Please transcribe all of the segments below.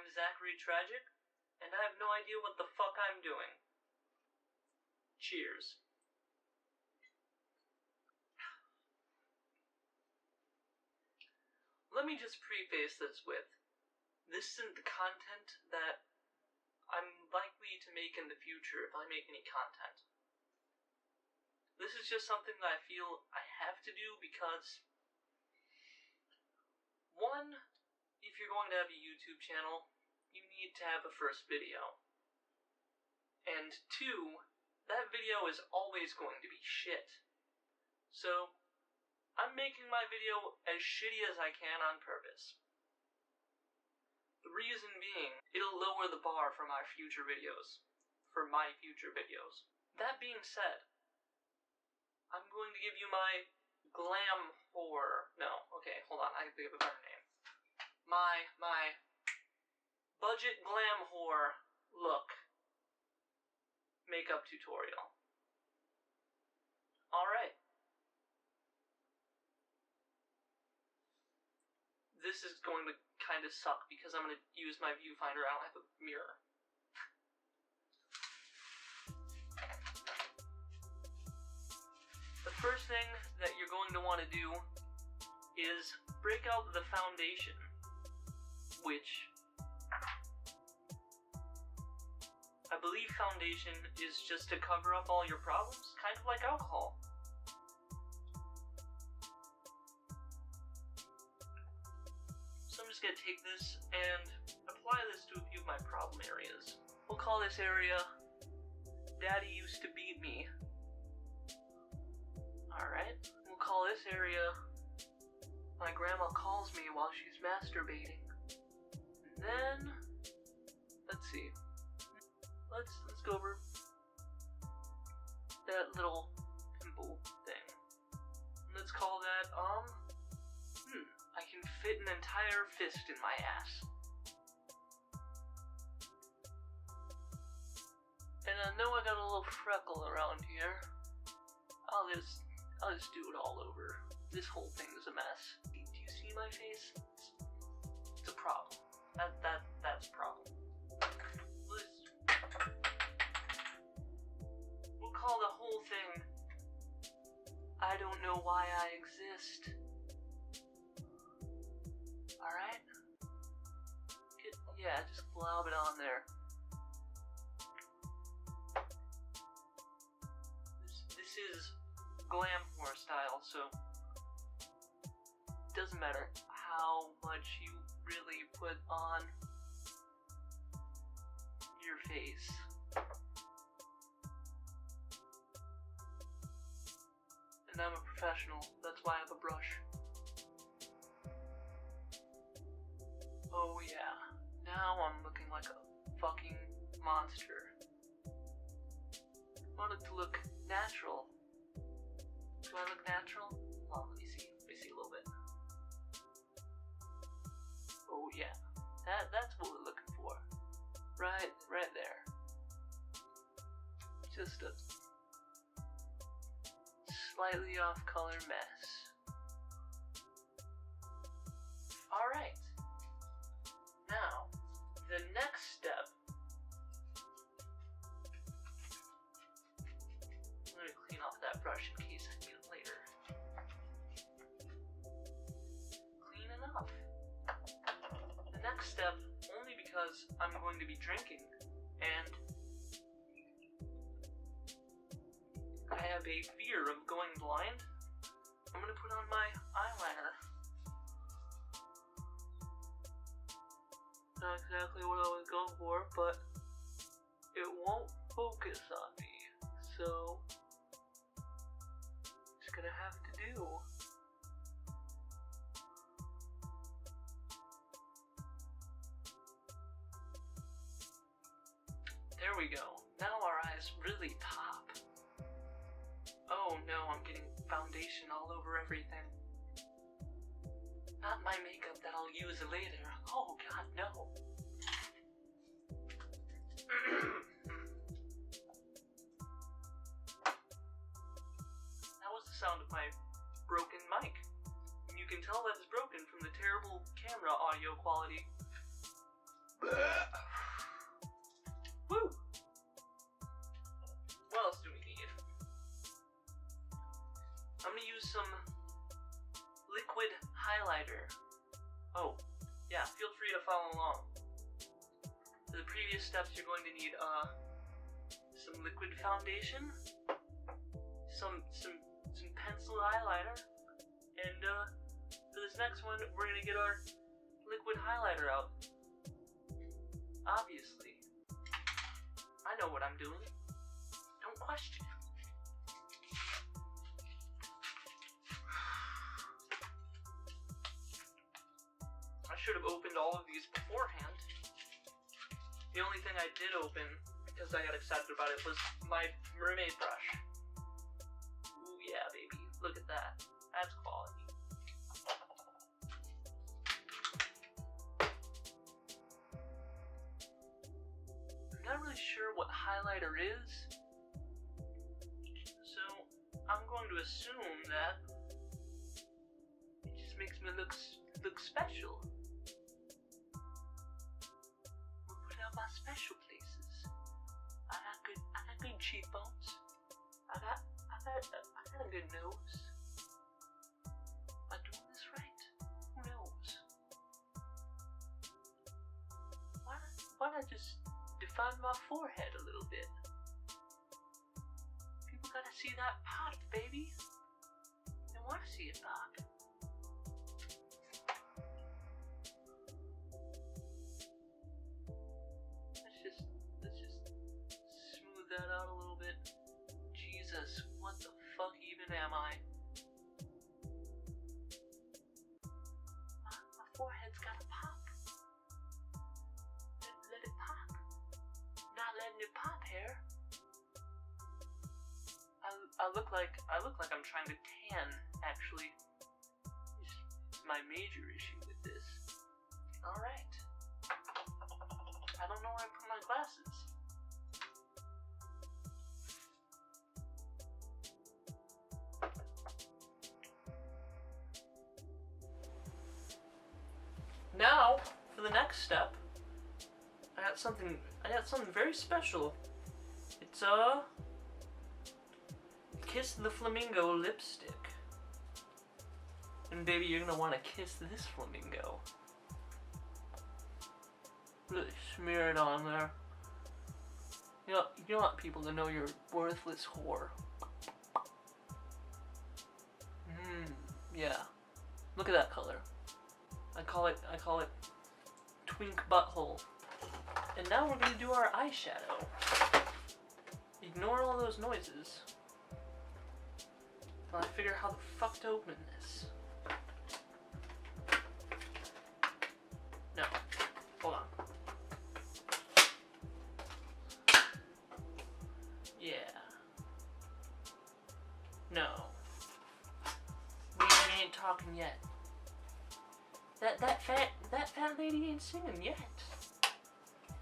name's Zachary Tragic, and I have no idea what the fuck I'm doing. Cheers. Let me just preface this with, this isn't the content that I'm likely to make in the future if I make any content. This is just something that I feel I have to do because, one, if you're going to have a YouTube channel, you need to have a first video. And two, that video is always going to be shit. So, I'm making my video as shitty as I can on purpose. The reason being, it'll lower the bar for my future videos. That being said, I'm going to give you my glam whore. No, okay, hold on, I have to give a better name. My budget glam whore look makeup tutorial. Alright. This is going to kind of suck because I'm going to use my viewfinder. I don't have a mirror. The first thing that you're going to want to do is break out the foundation, which I believe foundation is just to cover up all your problems, kind of like alcohol. So I'm just going to take this and apply this to a few of my problem areas. We'll call this area Daddy Used to Beat Me. Alright, we'll call this area My Grandma Calls Me While She's Masturbating. And then, let's see. Let's go over that little pimple thing. Let's call that, I can fit an entire fist in my ass. And I know I got a little freckle around here. I'll just do it all over. This whole thing is a mess. Do you see my face? It's a problem. That's a problem. We'll call the whole thing I Don't Know Why I Exist. Alright? Yeah, just glob it on there. This is glam whore style, so it doesn't matter how much you really put on your face. And I'm a professional, that's why I have a brush. Oh yeah, now I'm looking like a fucking monster. I want it to look natural. Do I look natural? Oh, let me see a little bit. Oh yeah, that's what we're looking for. Right there. Just a slightly off color mess. Alright. Now, the next step. I'm going to clean off that brush in case I need it later. Clean enough. The next step, only because I'm going to be drinking, and I have a fear of going blind, I'm going to put on my eyeliner. Not exactly what I was going for, but it won't focus on me, so it's gonna have to do. There we go. Now our eyes really pop. Oh no, I'm getting foundation all over everything. Not my makeup that I'll use later. Oh god, no. That was the sound of my broken mic. And you can tell that it's broken from the terrible camera audio quality. Woo! What else do we need? I'm gonna use some liquid highlighter. Oh, yeah, feel free to follow along. For the previous steps, you're going to need some liquid foundation, some pencil highlighter, and for this next one, we're gonna get our liquid highlighter out. Obviously, I know what I'm doing. Don't question it. I should have opened all of these beforehand. The only thing I did open, because I got excited about it, was my mermaid brush. Ooh yeah, baby. Look at that. That's quality. I'm not really sure what highlighter is, so I'm going to assume that it just makes me look special. My special places. I got good cheekbones. I got a good nose. Am I doing this right? Who knows? Why not just define my forehead a little bit? People gotta see that pop, baby. They wanna see it pop. That out a little bit. Jesus, what the fuck even am I? My forehead's gotta pop. Let it pop. Not letting it pop, hair. I look like I'm trying to tan, actually. It's my major issue with this. Alright. I don't know where I put my glasses. Now, for the next step, I got something very special. It's Kiss the Flamingo lipstick. And baby, you're gonna want to kiss this flamingo. Really smear it on there. You want people to know you're a worthless whore. Yeah. Look at that color. I call it twink butthole. And now we're gonna do our eyeshadow. Ignore all those noises while I figure how the fuck to open this. No. Hold on. Yeah. No. We ain't talking yet. That fat lady ain't singing yet.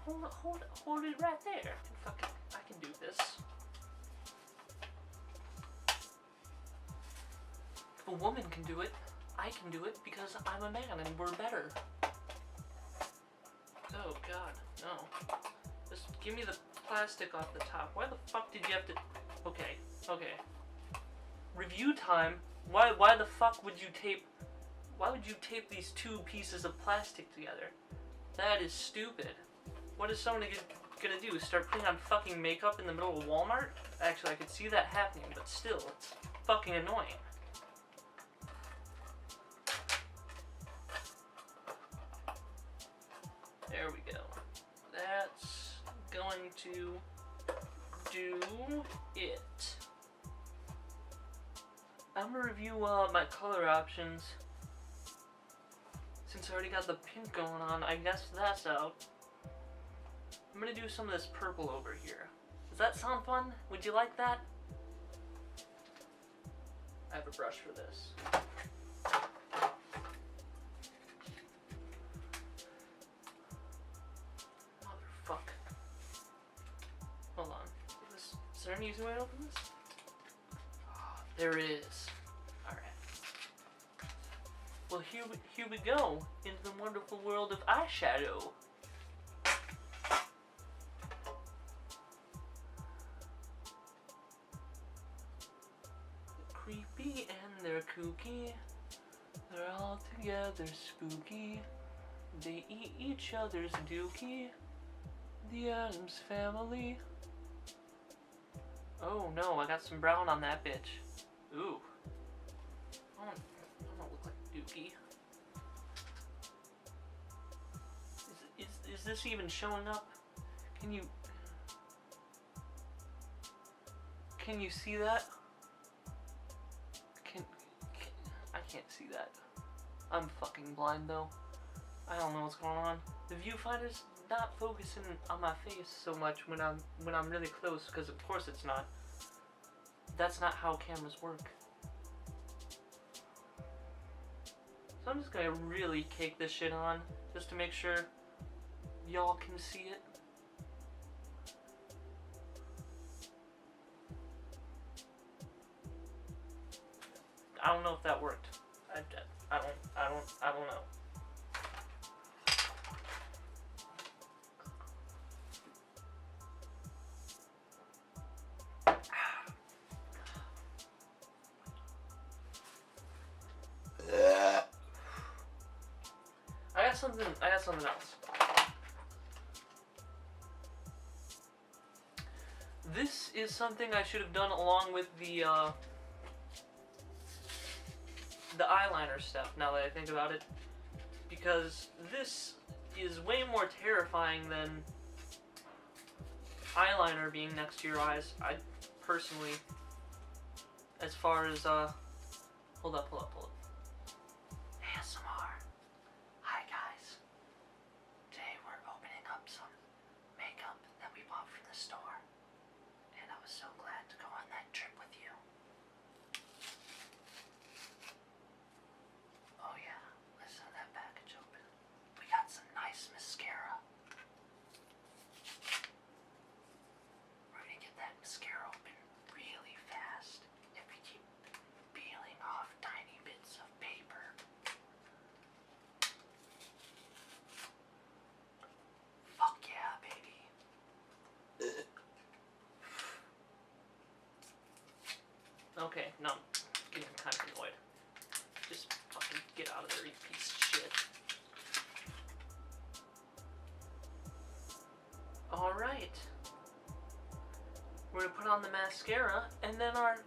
Hold it right there. I can do this. If a woman can do it, I can do it because I'm a man and we're better. Oh god, no. Just give me the plastic off the top. Why the fuck did you have to... Okay. Review time? Why the fuck would you tape... Why would you tape these two pieces of plastic together? That is stupid. What is someone gonna do? Start putting on fucking makeup in the middle of Walmart? Actually, I could see that happening, but still, it's fucking annoying. There we go. That's going to do it. I'm gonna review my color options. Since I already got the pink going on, I guess that's out. I'm gonna do some of this purple over here. Does that sound fun? Would you like that? I have a brush for this. Motherfuck. Hold on. Is there an easy way to open this? Oh, there it is. Alright. Well, here we go into the wonderful world of eyeshadow. kooky. They're all together spooky. They eat each other's dookie. The Addams Family. Oh no, I got some brown on that bitch. Ooh. I don't look like dookie. Is this even showing up? Can you see that? I can't see that. I'm fucking blind though. I don't know what's going on. The viewfinder's not focusing on my face so much when I'm really close, because of course it's not. That's not how cameras work. So I'm just gonna really cake this shit on just to make sure y'all can see it. I don't know if that worked. I don't know. I got something else. This is something I should have done along with the eyeliner stuff, now that I think about it. Because this is way more terrifying than eyeliner being next to your eyes. I personally, as far as, hold up. ASMR. Hi guys. Today we're opening up some makeup that we bought from the store. And I was so glad to go on that trip with you. Oh yeah, let's have that package open. We got some nice mascara. We're gonna get that mascara open really fast if we keep peeling off tiny bits of paper. Fuck yeah, baby. Okay, no, I'm getting kind of annoyed. Just fucking get out of there, you piece of shit. Alright. We're gonna put on the mascara, and then our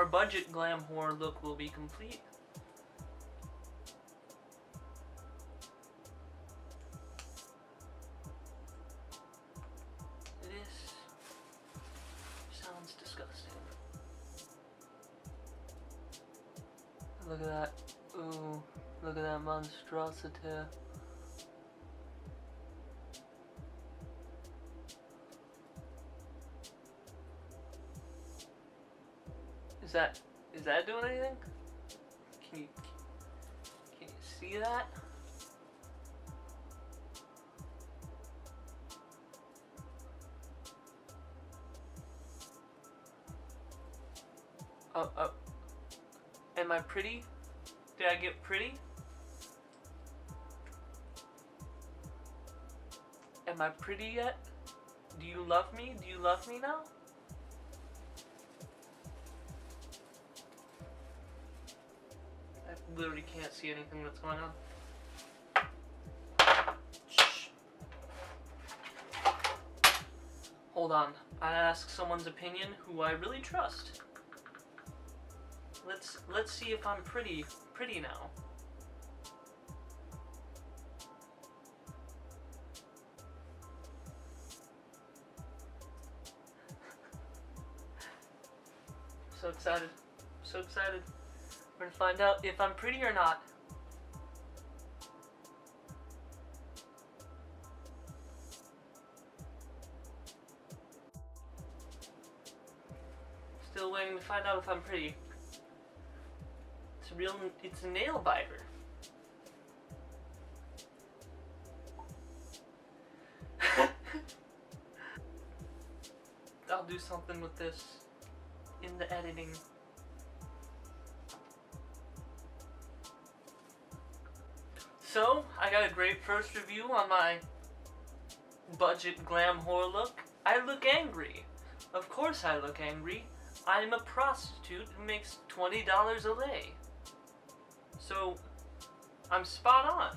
budget glam whore look will be complete. This sounds disgusting. Look at that. Ooh, look at that monstrosity. Is that doing anything? Can you see that? Am I pretty? Did I get pretty? Am I pretty yet? Do you love me? Do you love me now? I literally can't see anything that's going on. Shh. Hold on. I ask someone's opinion who I really trust. Let's see if I'm pretty now. So excited. So excited. We're gonna find out if I'm pretty or not. Still waiting to find out if I'm pretty. It's a nail biter. I'll do something with this in the editing. So, I got a great first review on my budget glam whore look. I look angry. Of course I look angry. I'm a prostitute who makes $20 a day. So, I'm spot on.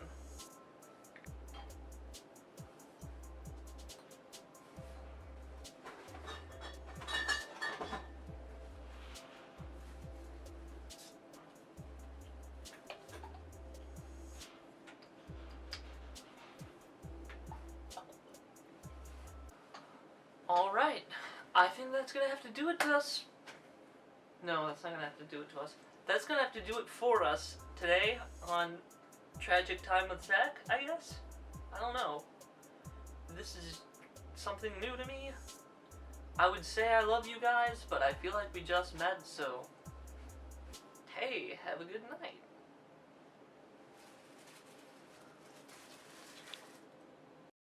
Alright, I think that's gonna have to do it to us. No, that's not gonna have to do it to us. That's gonna have to do it for us today on Tragic Time with Zach, I guess? I don't know. This is something new to me. I would say I love you guys, but I feel like we just met, so... Hey, have a good night.